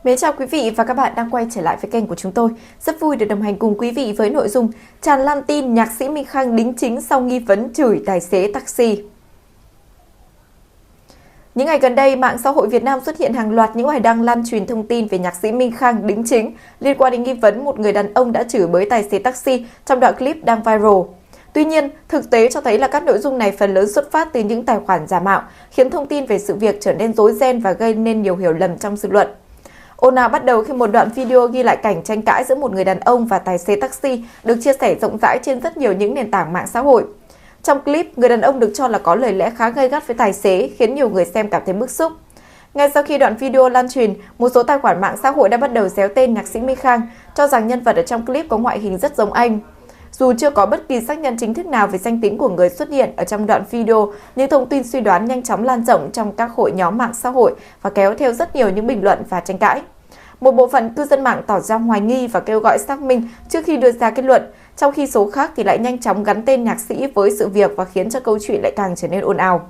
Mến chào quý vị và các bạn đang quay trở lại với kênh của chúng tôi. Rất vui được đồng hành cùng quý vị với nội dung tràn lan tin nhạc sĩ Minh Khang đính chính sau nghi vấn chửi tài xế taxi. Những ngày gần đây, mạng xã hội Việt Nam xuất hiện hàng loạt những bài đăng lan truyền thông tin về nhạc sĩ Minh Khang đính chính liên quan đến nghi vấn một người đàn ông đã chửi bới tài xế taxi trong đoạn clip đang viral. Tuy nhiên, thực tế cho thấy là các nội dung này phần lớn xuất phát từ những tài khoản giả mạo, khiến thông tin về sự việc trở nên rối ren và gây nên nhiều hiểu lầm trong dư luận. Ồn ào bắt đầu khi một đoạn video ghi lại cảnh tranh cãi giữa một người đàn ông và tài xế taxi được chia sẻ rộng rãi trên rất nhiều những nền tảng mạng xã hội. Trong clip, người đàn ông được cho là có lời lẽ khá gay gắt với tài xế, khiến nhiều người xem cảm thấy bức xúc. Ngay sau khi đoạn video lan truyền, một số tài khoản mạng xã hội đã bắt đầu réo tên nhạc sĩ Minh Khang, cho rằng nhân vật ở trong clip có ngoại hình rất giống anh. Dù chưa có bất kỳ xác nhận chính thức nào về danh tính của người xuất hiện ở trong đoạn video, nhưng thông tin suy đoán nhanh chóng lan rộng trong các hội nhóm mạng xã hội và kéo theo rất nhiều những bình luận và tranh cãi. Một bộ phận cư dân mạng tỏ ra hoài nghi và kêu gọi xác minh trước khi đưa ra kết luận, trong khi số khác thì lại nhanh chóng gắn tên nhạc sĩ với sự việc và khiến cho câu chuyện lại càng trở nên ồn ào.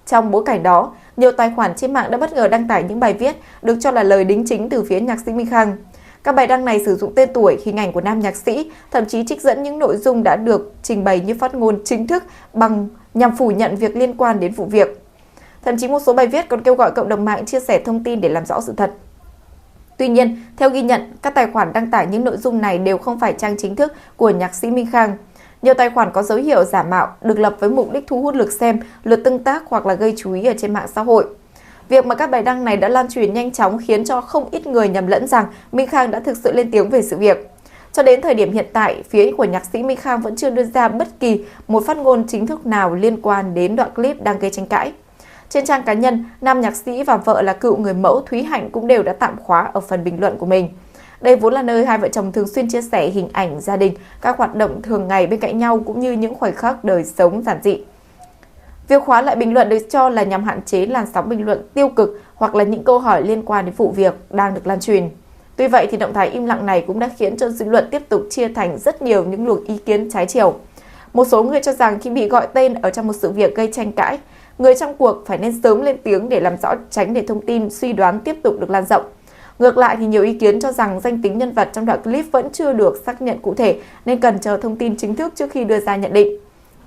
Trong bối cảnh đó, nhiều tài khoản trên mạng đã bất ngờ đăng tải những bài viết được cho là lời đính chính từ phía nhạc sĩ Minh Khang. Các bài đăng này sử dụng tên tuổi, hình ảnh của nam nhạc sĩ, thậm chí trích dẫn những nội dung đã được trình bày như phát ngôn chính thức nhằm phủ nhận việc liên quan đến vụ việc. Thậm chí một số bài viết còn kêu gọi cộng đồng mạng chia sẻ thông tin để làm rõ sự thật. Tuy nhiên, theo ghi nhận, các tài khoản đăng tải những nội dung này đều không phải trang chính thức của nhạc sĩ Minh Khang. Nhiều tài khoản có dấu hiệu giả mạo được lập với mục đích thu hút lượt xem, lượt tương tác hoặc là gây chú ý ở trên mạng xã hội. Việc mà các bài đăng này đã lan truyền nhanh chóng khiến cho không ít người nhầm lẫn rằng Minh Khang đã thực sự lên tiếng về sự việc. Cho đến thời điểm hiện tại, phía của nhạc sĩ Minh Khang vẫn chưa đưa ra bất kỳ một phát ngôn chính thức nào liên quan đến đoạn clip đang gây tranh cãi. Trên trang cá nhân, nam nhạc sĩ và vợ là cựu người mẫu Thúy Hạnh cũng đều đã tạm khóa ở phần bình luận của mình. Đây vốn là nơi hai vợ chồng thường xuyên chia sẻ hình ảnh gia đình, các hoạt động thường ngày bên cạnh nhau cũng như những khoảnh khắc đời sống giản dị. Việc khóa lại bình luận được cho là nhằm hạn chế làn sóng bình luận tiêu cực hoặc là những câu hỏi liên quan đến vụ việc đang được lan truyền. Tuy vậy thì động thái im lặng này cũng đã khiến cho dư luận tiếp tục chia thành rất nhiều những luồng ý kiến trái chiều. Một số người cho rằng khi bị gọi tên ở trong một sự việc gây tranh cãi, người trong cuộc phải nên sớm lên tiếng để làm rõ, tránh để thông tin suy đoán tiếp tục được lan rộng. Ngược lại thì nhiều ý kiến cho rằng danh tính nhân vật trong đoạn clip vẫn chưa được xác nhận cụ thể nên cần chờ thông tin chính thức trước khi đưa ra nhận định.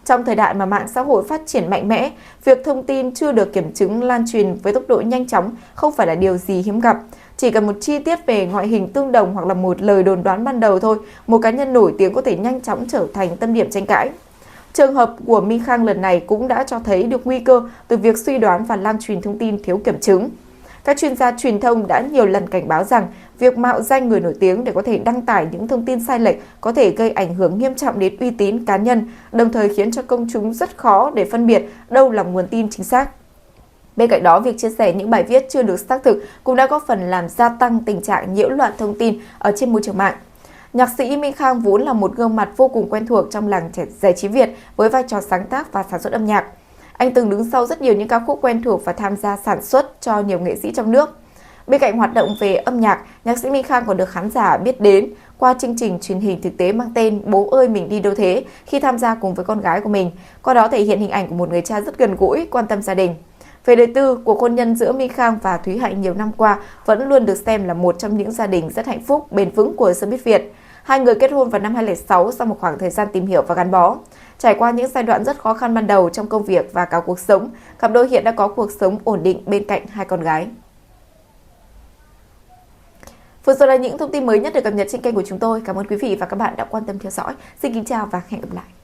Trong thời đại mà mạng xã hội phát triển mạnh mẽ, việc thông tin chưa được kiểm chứng lan truyền với tốc độ nhanh chóng không phải là điều gì hiếm gặp. Chỉ cần một chi tiết về ngoại hình tương đồng hoặc là một lời đồn đoán ban đầu thôi, một cá nhân nổi tiếng có thể nhanh chóng trở thành tâm điểm tranh cãi. Trường hợp của Minh Khang lần này cũng đã cho thấy được nguy cơ từ việc suy đoán và lan truyền thông tin thiếu kiểm chứng. Các chuyên gia truyền thông đã nhiều lần cảnh báo rằng việc mạo danh người nổi tiếng để có thể đăng tải những thông tin sai lệch có thể gây ảnh hưởng nghiêm trọng đến uy tín cá nhân, đồng thời khiến cho công chúng rất khó để phân biệt đâu là nguồn tin chính xác. Bên cạnh đó, việc chia sẻ những bài viết chưa được xác thực cũng đã góp phần làm gia tăng tình trạng nhiễu loạn thông tin ở trên môi trường mạng. Nhạc sĩ Minh Khang vốn là một gương mặt vô cùng quen thuộc trong làng giải trí Việt với vai trò sáng tác và sản xuất âm nhạc. Anh từng đứng sau rất nhiều những ca khúc quen thuộc và tham gia sản xuất cho nhiều nghệ sĩ trong nước. Bên cạnh hoạt động về âm nhạc, nhạc sĩ Minh Khang còn được khán giả biết đến qua chương trình truyền hình thực tế mang tên Bố ơi mình đi đâu thế khi tham gia cùng với con gái của mình, qua đó thể hiện hình ảnh của một người cha rất gần gũi, quan tâm gia đình. Về đời tư, cuộc hôn nhân giữa Minh Khang và Thúy Hạnh nhiều năm qua vẫn luôn được xem là một trong những gia đình rất hạnh phúc, bền vững của showbiz Việt. Hai người kết hôn vào năm 2006 sau một khoảng thời gian tìm hiểu và gắn bó. Trải qua những giai đoạn rất khó khăn ban đầu trong công việc và cả cuộc sống, cặp đôi hiện đã có cuộc sống ổn định bên cạnh hai con gái. Vừa rồi là những thông tin mới nhất được cập nhật trên kênh của chúng tôi. Cảm ơn quý vị và các bạn đã quan tâm theo dõi. Xin kính chào và hẹn gặp lại.